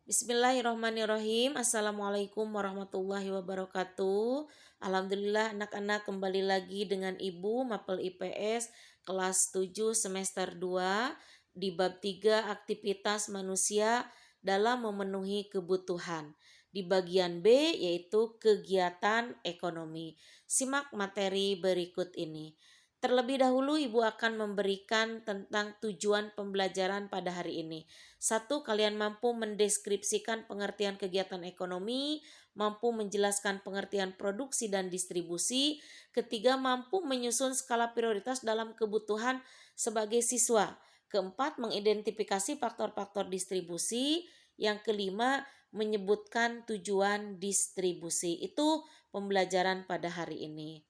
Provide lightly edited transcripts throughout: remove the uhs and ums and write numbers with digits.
Bismillahirrahmanirrahim. Assalamualaikum warahmatullahi wabarakatuh. Alhamdulillah anak-anak kembali lagi dengan Ibu Mapel IPS kelas 7 semester 2 di bab 3 aktivitas manusia dalam memenuhi kebutuhan. Di bagian B yaitu kegiatan ekonomi. Simak materi berikut ini. Terlebih dahulu Ibu akan memberikan tentang tujuan pembelajaran pada hari ini. Satu, kalian mampu mendeskripsikan pengertian kegiatan ekonomi, mampu menjelaskan pengertian produksi dan distribusi. Ketiga, mampu menyusun skala prioritas dalam kebutuhan sebagai siswa. Keempat, mengidentifikasi faktor-faktor distribusi. Yang kelima, menyebutkan tujuan distribusi. Itu pembelajaran pada hari ini.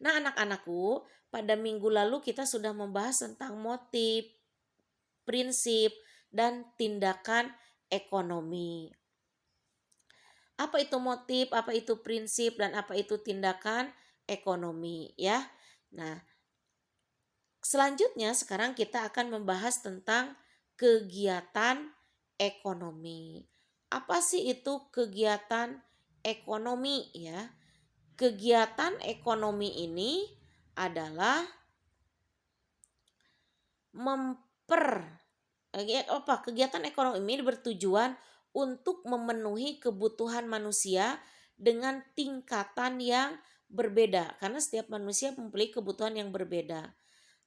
Nah, anak-anakku, pada minggu lalu kita sudah membahas tentang motif, prinsip, dan tindakan ekonomi. Apa itu motif, apa itu prinsip, dan apa itu tindakan ekonomi ya. Nah, selanjutnya sekarang kita akan membahas tentang kegiatan ekonomi. Apa sih itu kegiatan ekonomi ya? Kegiatan ekonomi ini adalah kegiatan ekonomi ini bertujuan untuk memenuhi kebutuhan manusia dengan tingkatan yang berbeda karena setiap manusia memiliki kebutuhan yang berbeda.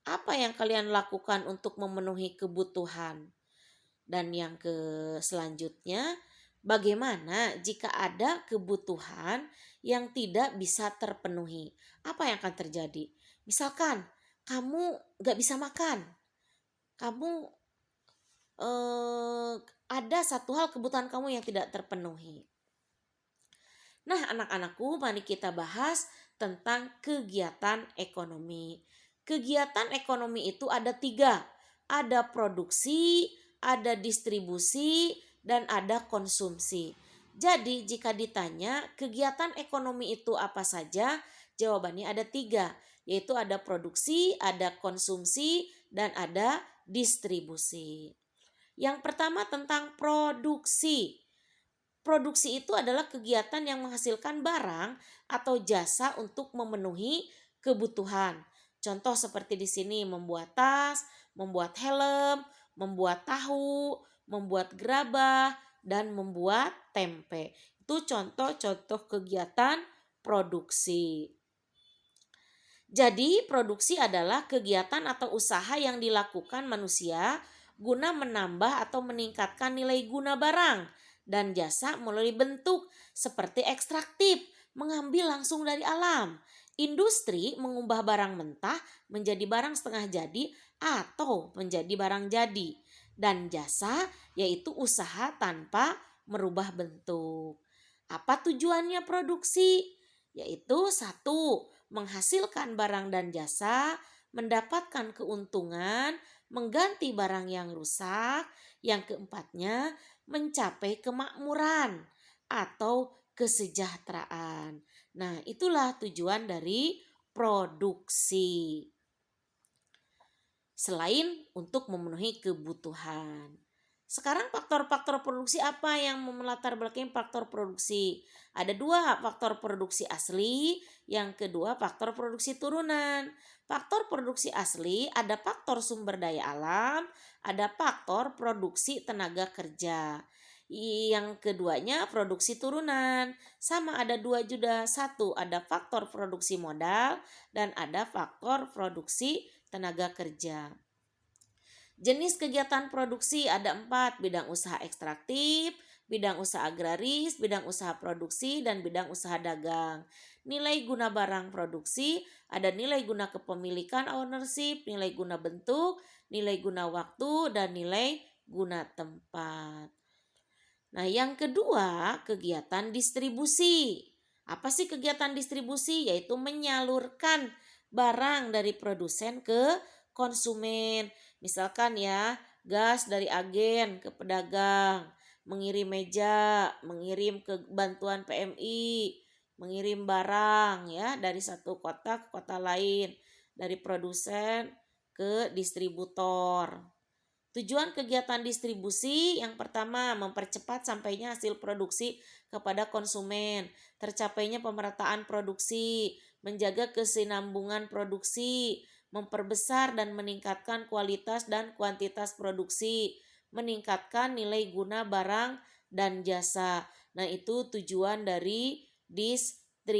Apa yang kalian lakukan untuk memenuhi kebutuhan? Dan yang selanjutnya, bagaimana jika ada kebutuhan yang tidak bisa terpenuhi? Apa yang akan terjadi? Misalkan kamu gak bisa makan, kamu ada satu hal kebutuhan kamu yang tidak terpenuhi. Nah, anak-anakku, mari kita bahas tentang kegiatan ekonomi. Kegiatan ekonomi itu ada 3. Ada produksi, ada distribusi, dan ada konsumsi. Jadi, jika ditanya kegiatan ekonomi itu apa saja, jawabannya ada 3. Yaitu ada produksi, ada konsumsi, dan ada distribusi. Yang pertama tentang produksi. Produksi itu adalah kegiatan yang menghasilkan barang atau jasa untuk memenuhi kebutuhan. Contoh seperti di sini membuat tas, membuat helm, membuat tahu, membuat gerabah, dan membuat tempe. Itu contoh-contoh kegiatan produksi. Jadi, produksi adalah kegiatan atau usaha yang dilakukan manusia guna menambah atau meningkatkan nilai guna barang dan jasa melalui bentuk seperti ekstraktif, mengambil langsung dari alam. Industri mengubah barang mentah menjadi barang setengah jadi atau menjadi barang jadi. Dan jasa yaitu usaha tanpa merubah bentuk. Apa tujuannya produksi? Yaitu satu, menghasilkan barang dan jasa, mendapatkan keuntungan, mengganti barang yang rusak. Yang keempatnya, mencapai kemakmuran atau kesejahteraan. Nah, itulah tujuan dari produksi. Selain untuk memenuhi kebutuhan. Sekarang faktor-faktor produksi apa yang melatar belakangi faktor produksi? Ada 2 faktor produksi asli, yang kedua faktor produksi turunan. Faktor produksi asli ada faktor sumber daya alam, ada faktor produksi tenaga kerja. Yang keduanya produksi turunan. Sama ada 2 juga. Satu ada faktor produksi modal dan ada faktor produksi tenaga kerja. Jenis kegiatan produksi ada 4, bidang usaha ekstraktif, bidang usaha agraris, bidang usaha produksi, dan bidang usaha dagang. Nilai guna barang produksi ada nilai guna kepemilikan ownership, nilai guna bentuk, nilai guna waktu, dan nilai guna tempat. Nah, yang kedua kegiatan distribusi. Apa sih kegiatan distribusi? Yaitu menyalurkan barang dari produsen ke konsumen. Misalkan ya, gas dari agen ke pedagang, mengirim meja, mengirim ke bantuan PMI, mengirim barang ya dari satu kota ke kota lain, dari produsen ke distributor. Tujuan kegiatan distribusi yang pertama, mempercepat sampainya hasil produksi kepada konsumen, tercapainya pemerataan produksi, menjaga kesinambungan produksi, memperbesar dan meningkatkan kualitas dan kuantitas produksi, meningkatkan nilai guna barang dan jasa. Nah, itu tujuan dari distribusi.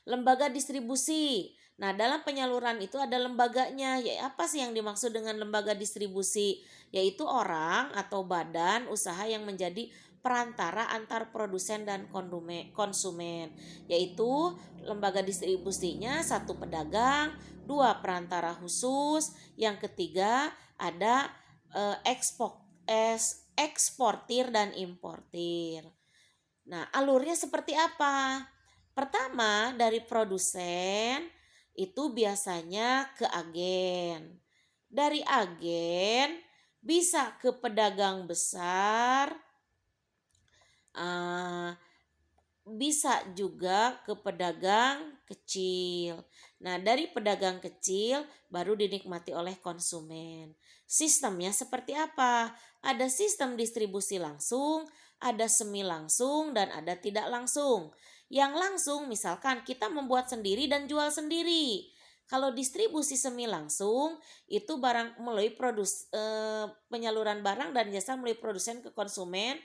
Lembaga distribusi. Nah, dalam penyaluran itu ada lembaganya. Ya, apa sih yang dimaksud dengan lembaga distribusi? Yaitu orang atau badan usaha yang menjadi perantara antar produsen dan konsumen. Yaitu lembaga distribusinya satu pedagang, dua perantara khusus, yang ketiga ada eksportir dan importir. Nah, alurnya seperti apa? Pertama, dari produsen itu biasanya ke agen. Dari agen bisa ke pedagang besar, eh, bisa juga ke pedagang kecil. Nah, dari pedagang kecil baru dinikmati oleh konsumen. Sistemnya seperti apa? Ada sistem distribusi langsung, ada semi langsung, dan ada tidak langsung. Yang langsung misalkan kita membuat sendiri dan jual sendiri. Kalau distribusi semi langsung itu barang melalui penyaluran barang dan jasa melalui produsen ke konsumen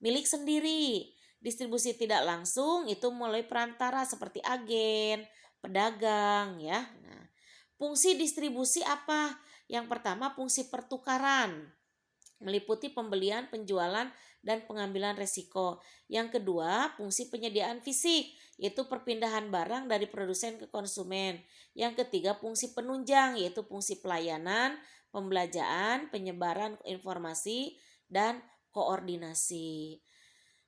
milik sendiri. Distribusi tidak langsung itu mulai perantara seperti agen, pedagang ya. Nah, fungsi distribusi apa? Yang pertama fungsi pertukaran, meliputi pembelian, penjualan, dan pengambilan resiko. Yang kedua, fungsi penyediaan fisik, yaitu perpindahan barang dari produsen ke konsumen. Yang ketiga, fungsi penunjang, yaitu fungsi pelayanan, pembelajaran, penyebaran informasi, dan koordinasi.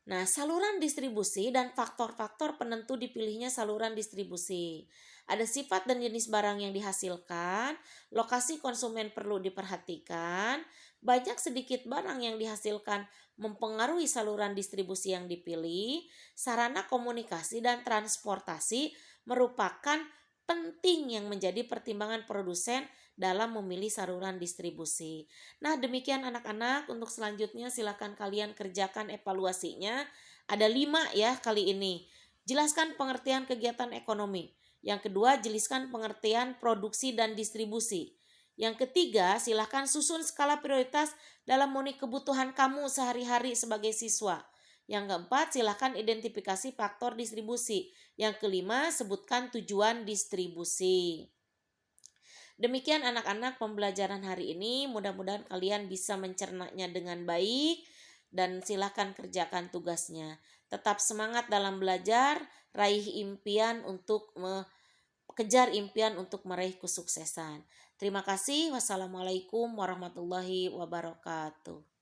Nah, saluran distribusi dan faktor-faktor penentu dipilihnya saluran distribusi. Ada sifat dan jenis barang yang dihasilkan, lokasi konsumen perlu diperhatikan, banyak sedikit barang yang dihasilkan mempengaruhi saluran distribusi yang dipilih, sarana komunikasi dan transportasi merupakan penting yang menjadi pertimbangan produsen dalam memilih saluran distribusi. Nah, demikian anak-anak, untuk selanjutnya silakan kalian kerjakan evaluasinya. Ada 5 ya kali ini. Jelaskan pengertian kegiatan ekonomi. Yang kedua, jelaskan pengertian produksi dan distribusi. Yang ketiga, silakan susun skala prioritas dalam memenuhi kebutuhan kamu sehari-hari sebagai siswa. Yang keempat, silakan identifikasi faktor distribusi. Yang kelima, sebutkan tujuan distribusi. Demikian anak-anak pembelajaran hari ini, mudah-mudahan kalian bisa mencernanya dengan baik dan silakan kerjakan tugasnya. Tetap semangat dalam belajar, raih impian untuk kejar impian untuk meraih kesuksesan. Terima kasih. Wassalamualaikum warahmatullahi wabarakatuh.